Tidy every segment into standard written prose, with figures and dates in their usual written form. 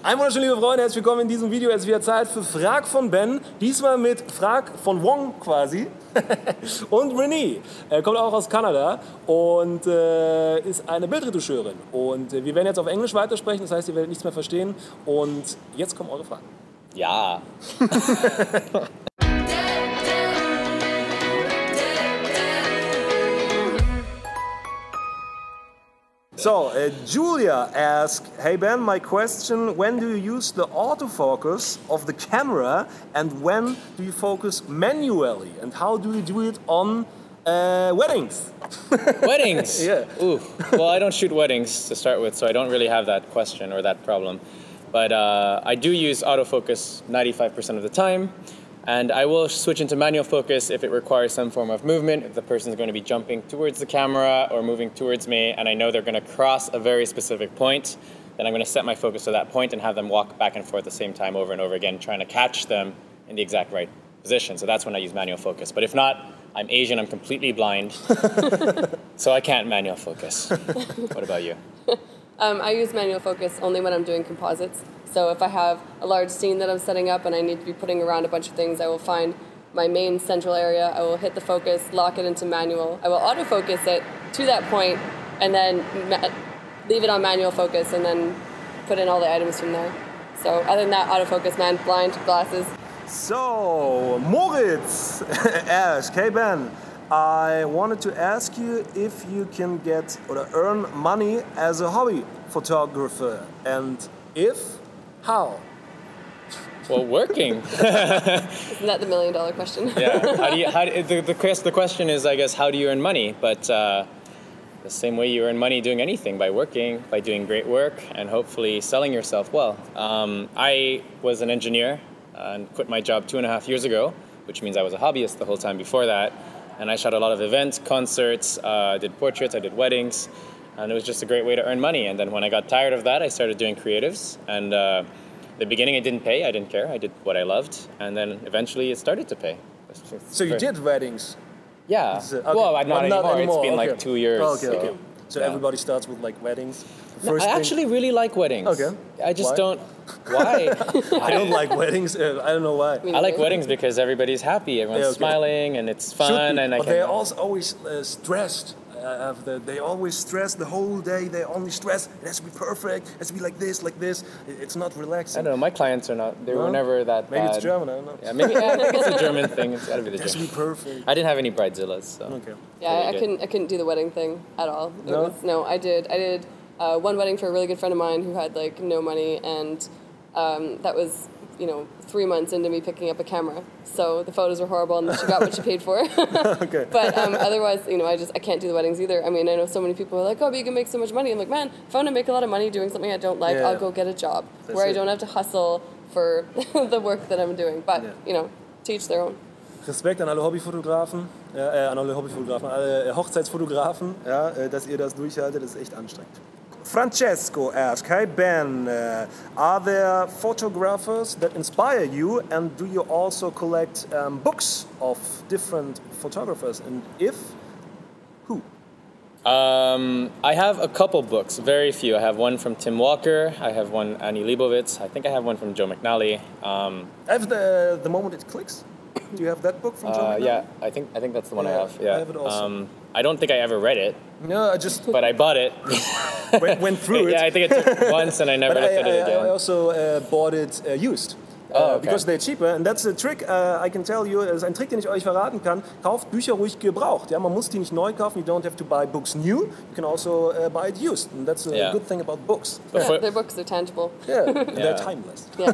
Ein wunderschöne liebe Freunde, herzlich willkommen in diesem Video. Es ist wieder Zeit für Frag von Ben. Diesmal mit Frag von Wong quasi. Und Renee kommt auch aus Kanada und ist eine Bildretuscheurin. Und wir werden jetzt auf Englisch weitersprechen, das heißt, ihr werdet nichts mehr verstehen. Und jetzt kommen eure Fragen. Ja. So, Julia asked, hey Ben, my question, when do you use the autofocus of the camera and when do you focus manually? And how do you do it on weddings? Weddings? Yeah. Ooh. Well, I don't shoot weddings to start with, so I don't really have that question or that problem. But I do use autofocus 95% of the time. And I will switch into manual focus if it requires some form of movement, if the person is going to be jumping towards the camera or moving towards me, and I know they're going to cross a very specific point, then I'm going to set my focus to that point and have them walk back and forth the same time over and over again, trying to catch them in the exact right position. So that's when I use manual focus. But if not, I'm Asian, I'm completely blind, so I can't manual focus. What about you? I use manual focus only when I'm doing composites. So if I have a large scene that I'm setting up and I need to be putting around a bunch of things, I will find my main central area, I will hit the focus, lock it into manual. I will autofocus it to that point and then leave it on manual focus and then put in all the items from there. So other than that, autofocus, man, blind, glasses. So, Moritz asked, hey Ben, I wanted to ask you if you can get or earn money as a hobby photographer, and if, how? Well, working. Isn't that the $1 million question? Yeah. The question is, I guess, how do you earn money? But the same way you earn money doing anything, by working, by doing great work, and hopefully selling yourself well. I was an engineer and quit my job 2.5 years ago, which means I was a hobbyist the whole time before that. And I shot a lot of events, concerts, I did portraits, I did weddings, and it was just a great way to earn money. And then when I got tired of that, I started doing creatives. And the beginning it didn't pay, I didn't care, I did what I loved. And then eventually it started to pay. So you did weddings? Yeah, Okay. well, not anymore. It's been okay. like 2 years. Okay. So everybody starts with like weddings? No, I actually really like weddings. Okay. I just Why? don't. Why? I don't like weddings. I don't know why. I like weddings because everybody's happy, everyone's smiling, and it's fun. And but they're also always stressed. They always stress the whole day. They only stress. It has to be perfect. It has to be like this, like this. It's not relaxing. I don't know. My clients are not. They were never that maybe bad. It's German. I don't know. Yeah, maybe. I think it's a German thing. It's gotta be the German. It has to be perfect. I didn't have any bridezillas. So. Okay. Yeah, I couldn't do the wedding thing at all. I did one wedding for a really good friend of mine who had like no money, and that was 3 months into me picking up a camera. So the photos were horrible, and she got what she paid for. Okay. But otherwise, I can't do the weddings either. I mean, I know so many people are like, oh, but you can make so much money. I'm like, man, if I want to make a lot of money doing something I don't like, I'll go get a job where I don't have to hustle for the work that I'm doing. But, to each their own. Respekt an alle Hobbyfotografen, alle Hochzeitsfotografen, dass ihr das durchhaltet, das ist echt anstrengend. Francesco asked, hey Ben, are there photographers that inspire you, and do you also collect books of different photographers, and if, who? I have a couple books, very few. I have one from Tim Walker, I have one Annie Leibovitz, I think I have one from Joe McNally. I have the Moment It Clicks. Do you have that book from Joe McNally? Yeah, I think that's the one I have. Yeah. I have it also. I don't think I ever read it. No, But I bought it. went through it. Yeah, I think I took it once and I never looked at it again. I also bought it used. Because they're cheaper, and that's a trick I can tell you. Das ist ein Trick, den ich euch verraten kann. Kauft Bücher ruhig gebraucht. Ja, man muss die nicht neu kaufen. You don't have to buy books new. You can also buy it used, and that's a good thing about books. Yeah, their books are tangible. Yeah, they're timeless. Yeah.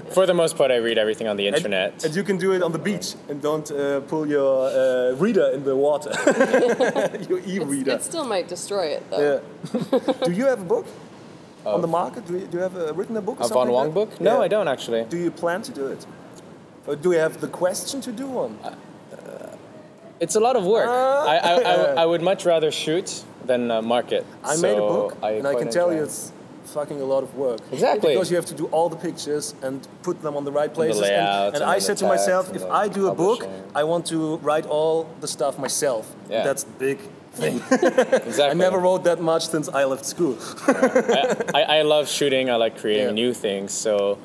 For the most part, I read everything on the internet. And you can do it on the beach, and don't pull your reader in the water. Your e-reader. It still might destroy it, though. Yeah. Do you have a book? On the market? Do you have written a book? A Von Wong book? No, I don't actually. Do you plan to do it? Or do you have the question to do one? It's a lot of work. I would much rather shoot than market. I made a book, and I can tell you it's fucking a lot of work. Exactly. Because you have to do all the pictures and put them on the right places. The layouts and I said to myself, if I do a book, I want to write all the stuff myself. Yeah. That's the big thing. Exactly. I never wrote that much since I left school. I love shooting. I like creating new things. So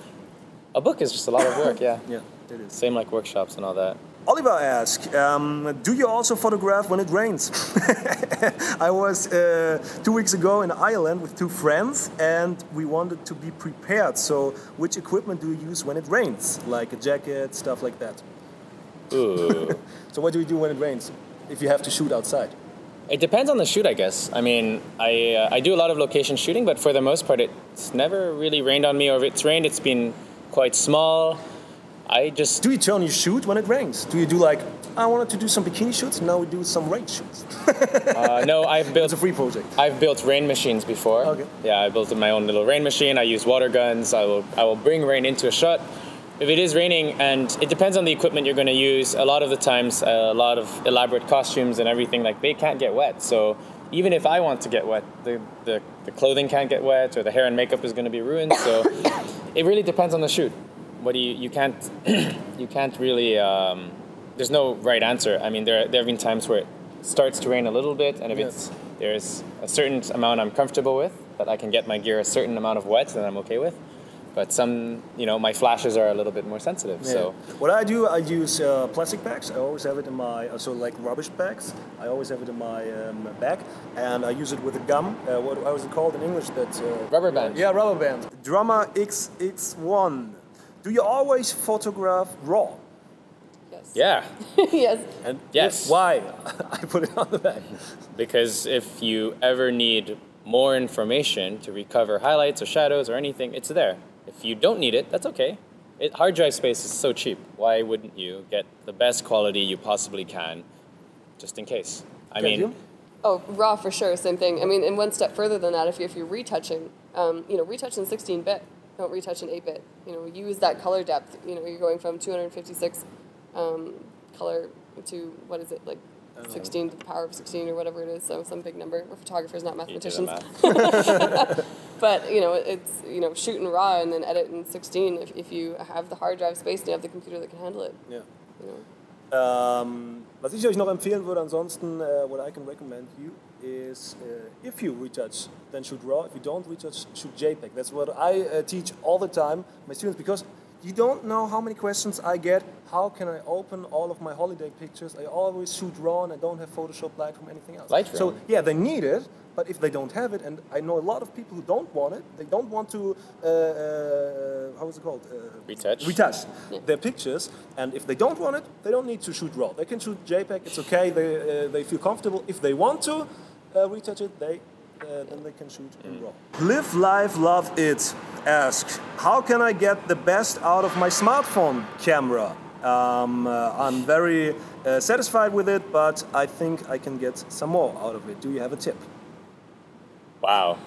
a book is just a lot of work. Yeah. Yeah, it is. Same like workshops and all that. Oliver asks, do you also photograph when it rains? I was 2 weeks ago in Ireland with 2 friends and we wanted to be prepared. So which equipment do you use when it rains? Like a jacket, stuff like that. Ooh. So what do you do when it rains if you have to shoot outside? It depends on the shoot, I guess. I mean, I do a lot of location shooting, but for the most part, it's never really rained on me. Or if it's rained, it's been quite small. Do you turn your shoot when it rains? Do you do like, I wanted to do some bikini shoots, now we do some rain shoots? No, It's a free project. I've built rain machines before. Okay. Yeah, I built my own little rain machine. I use water guns. I will bring rain into a shot. If it is raining, and it depends on the equipment you're going to use, a lot of the times, a lot of elaborate costumes and everything, like they can't get wet. So even if I want to get wet, the clothing can't get wet, or the hair and makeup is going to be ruined. So it really depends on the shoot. You can't really. There's no right answer. I mean, there have been times where it starts to rain a little bit, and if there's a certain amount I'm comfortable with, that I can get my gear a certain amount of wet, then I'm okay with. But some, my flashes are a little bit more sensitive. Yeah. So what I do, I use plastic bags. I always have it in my, like rubbish bags. I always have it in my bag, and I use it with a gum. What was it called in English? That rubber band. Yeah, rubber band. Drummer XX1. Do you always photograph raw? Yes. Yeah. Yes. And yes. Why? I put it on the back. Because if you ever need more information to recover highlights or shadows or anything, it's there. If you don't need it, that's okay. Hard drive space is so cheap. Why wouldn't you get the best quality you possibly can, just in case? I mean, oh, raw for sure, same thing. I mean, and one step further than that, if you're retouching, retouch in 16-bit. Don't retouch in 8-bit. Use that color depth. You're going from 256 color to, what is it, like 16 to the power of 16 or whatever it is. So some big number. We're photographers, not mathematicians. But it's shooting raw and then edit in 16 if you have the hard drive space and you have the computer that can handle it. Yeah. Was ich euch noch empfehlen würde, ansonsten, what I can recommend you is if you retouch, then shoot RAW. If you don't retouch, shoot JPEG. That's what I teach all the time my students, because you don't know how many questions I get. How can I open all of my holiday pictures? I always shoot RAW and I don't have Photoshop, Lightroom, anything else. Lightroom. So yeah, they need it, but if they don't have it, and I know a lot of people who don't want it, they don't want to, how is it called? Retouch their pictures, and if they don't want it, they don't need to shoot RAW. They can shoot JPEG, it's okay, they feel comfortable. If they want to retouch it, then they can shoot in RAW. Live Life Love It asks, how can I get the best out of my smartphone camera? I'm very satisfied with it, but I think I can get some more out of it. Do you have a tip? Wow.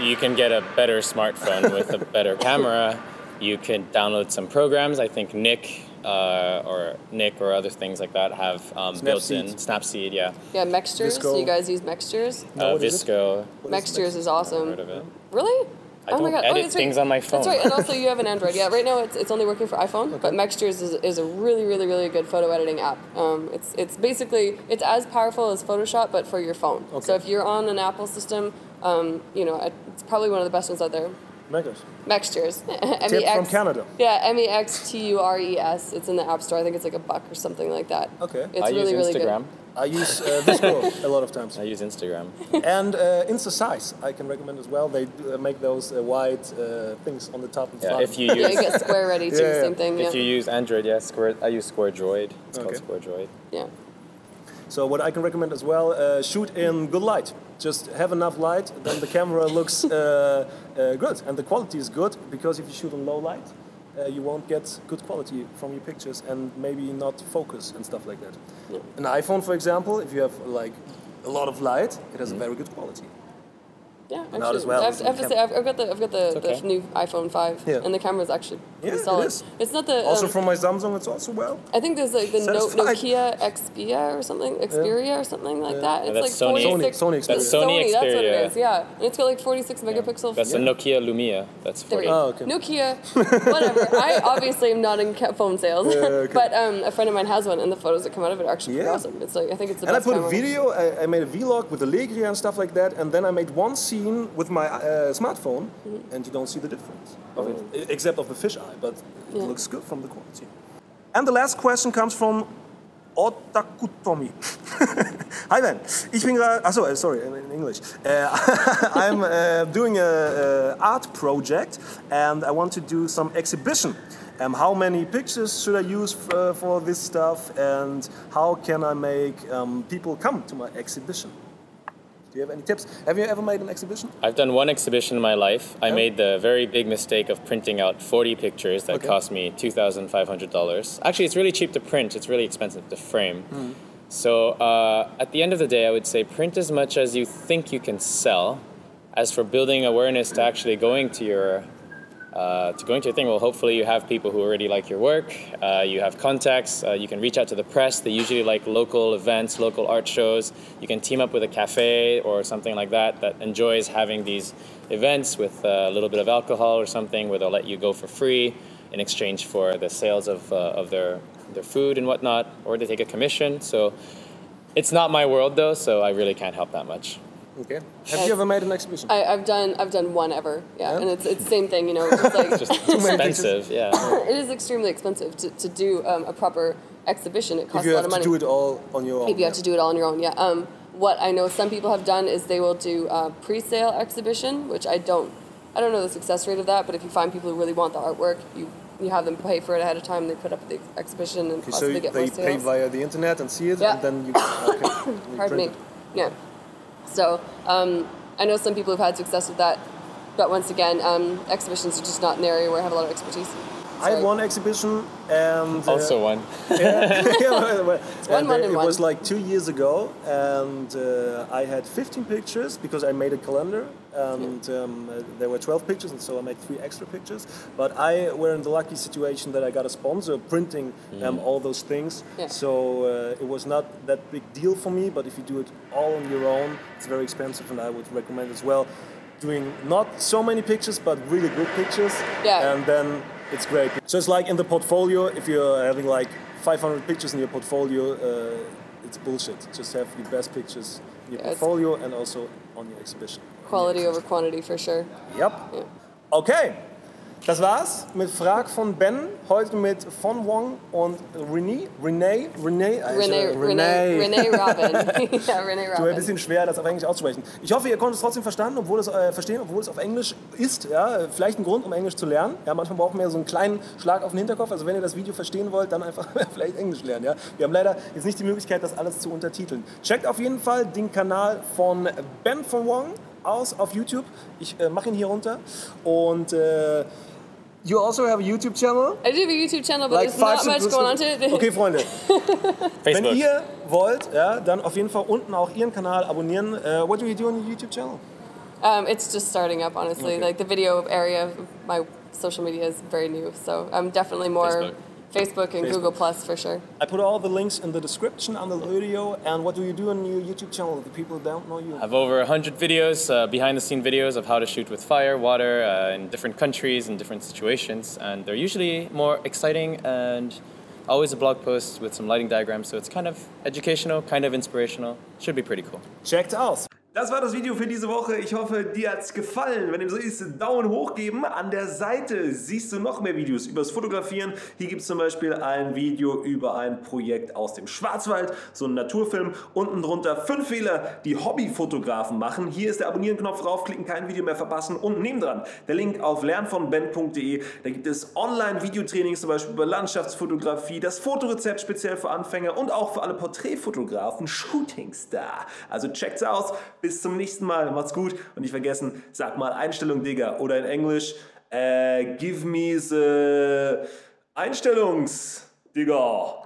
You can get a better smartphone with a better camera. You can download some programs. I think Nick or other things like that have built-in Snapseed. Yeah. Yeah, Mextures. Visco. You guys use Mextures? Visco. Mextures is awesome. Heard of it. Really? I don't edit things on my phone. That's right, and also you have an Android. Yeah, right now it's only working for iPhone, but Mextures is a really, really, really good photo editing app. It's basically, it's as powerful as Photoshop, but for your phone. Okay. So if you're on an Apple system, it's probably one of the best ones out there. Mextures. Tip from Canada. Yeah, MEXTURES. It's in the App Store. I think it's like $1 or something like that. Okay. It's I really, use really Instagram. good. I use Visco a lot of times. I use Instagram. And InstaSize, I can recommend as well. They make those white things on the top and front. If you use, you get Square Ready too, same thing. If you use Android, I use SquareDroid. It's called SquareDroid. Yeah. So what I can recommend as well, shoot in good light. Just have enough light, then the camera looks good. And the quality is good, because if you shoot in low light, you won't get good quality from your pictures and maybe not focus and stuff like that. Yeah. An iPhone, for example, if you have like a lot of light, it has a very good quality. Yeah, actually, Not as well. I have to say, I've got the new iPhone 5, Yeah. and the camera's actually pretty Yeah, solid. it is. It's not the Also from my Samsung, it's also well. I think there's like the Satisfied. Nokia Xperia or something, or something like that. It's that's like Sony. 46. Sony Xperia. That's Sony That's what it Xperia. is. Yeah, and it's got like 46 megapixels. That's the Nokia Lumia. That's There we 40. go. Oh, okay. Nokia, whatever. I obviously am not in phone sales, okay. but a friend of mine has one, and the photos that come out of it are actually pretty Yeah. awesome. It's like I think it's the And I best put a camera. video, I made a vlog with the Legria and stuff like that, and then I made one scene with my smartphone, and you don't see the difference of it, except of the fisheye, but it looks good from the quality. And the last question comes from Otakutomi. Hi Ben, ich bin gerade, sorry, in English. I'm doing a art project, and I want to do some exhibition. How many pictures should I use for this stuff, and how can I make people come to my exhibition? Do you have any tips? Have you ever made an exhibition? I've done one exhibition in my life. I made the very big mistake of printing out 40 pictures that cost me $2,500. Actually, it's really cheap to print. It's really expensive to frame. So at the end of the day, I would say print as much as you think you can sell. As for building awareness to actually going to your thing, well, hopefully you have people who already like your work. You have contacts. You can reach out to the press. They usually like local events, local art shows. You can team up with a cafe or something like that enjoys having these events with a little bit of alcohol or something where they'll let you go for free in exchange for the sales of their food and whatnot, or they take a commission. So it's not my world though, so I really can't help that much. Okay. Have you ever made an exhibition? I've done one ever, and it's the same thing, you know. It's just like It's just expensive, yeah. it is extremely expensive to do a proper exhibition. It costs If you a lot have of to money. do it all on your own. If you have to do it all on your own, yeah. What I know some people have done is they will do a pre-sale exhibition, which I don't know the success rate of that, but if you find people who really want the artwork, you have them pay for it ahead of time. They put up the exhibition and Okay, possibly so get more they sales. pay via the internet and see it, Yeah. and then you. Okay. you Pardon me. print it. Yeah. So I know some people who've had success with that, but once again, exhibitions are just not an area where I have a lot of expertise. I had one exhibition, and Also one. it was like 2 years ago, and I had 15 pictures because I made a calendar, and there were 12 pictures, and so I made 3 extra pictures. But I were in the lucky situation that I got a sponsor printing all those things, so it was not that big deal for me. But if you do it all on your own, it's very expensive, and I would recommend as well doing not so many pictures, but really good pictures, and then it's great. So it's like in the portfolio, if you're having like 500 pictures in your portfolio, it's bullshit. Just have your best pictures in your portfolio and also on your exhibition. Quality over quantity for sure. Yep. Yeah. Okay. Das war's mit Frag von Ben. Heute mit von Wong und Renee Robyn. Ja, Renee So ein Robyn. bisschen schwer, das auf Englisch auszusprechen. Ich hoffe, ihr konntet es trotzdem verstehen, obwohl es auf Englisch ist. Ja? Vielleicht ein Grund, um Englisch zu lernen. Ja, manchmal braucht man ja so einen kleinen Schlag auf den Hinterkopf. Also wenn ihr das Video verstehen wollt, dann einfach vielleicht Englisch lernen. Ja? Wir haben leider jetzt nicht die Möglichkeit, das alles zu untertiteln. Checkt auf jeden Fall den Kanal von Ben von Wong aus auf YouTube. Ich mache ihn hier runter. Und you also have a YouTube channel? I do have a YouTube channel, but Like there's not much going on to it. Okay, Freunde. Wenn Facebook. ihr wollt, ja, dann auf jeden Fall unten auch ihren Kanal abonnieren. What do you do on your YouTube channel? It's just starting up, honestly. Okay. Like the video area of my social media is very new, so I'm definitely more Facebook and Google Plus for sure. I put all the links in the description under the video. And what do you do on your YouTube channel? The people who don't know you. I have over 100 videos, behind-the-scene videos of how to shoot with fire, water, in different countries and different situations. And they're usually more exciting and always a blog post with some lighting diagrams. So it's kind of educational, kind of inspirational. Should be pretty cool. Checkt aus. Das war das Video für diese Woche. Ich hoffe, dir hat's gefallen. Wenn dem so ist, Daumen hoch geben. An der Seite siehst du noch mehr Videos übers Fotografieren. Hier gibt es zum Beispiel ein Video über ein Projekt aus dem Schwarzwald, so ein Naturfilm. Unten drunter 5 Fehler, die Hobbyfotografen machen. Hier ist der Abonnieren-Knopf draufklicken, kein Video mehr verpassen. Und nebendran der Link auf lernvonben.de. Da gibt es Online-Videotrainings, zum Beispiel über Landschaftsfotografie, das Fotorezept speziell für Anfänger und auch für alle Porträtfotografen, Shootingstar. Also checkt's aus. Bis zum nächsten Mal. Macht's gut. Und nicht vergessen, sag mal Einstellung, Digga. Oder in Englisch, give me the Einstellungs, Digga.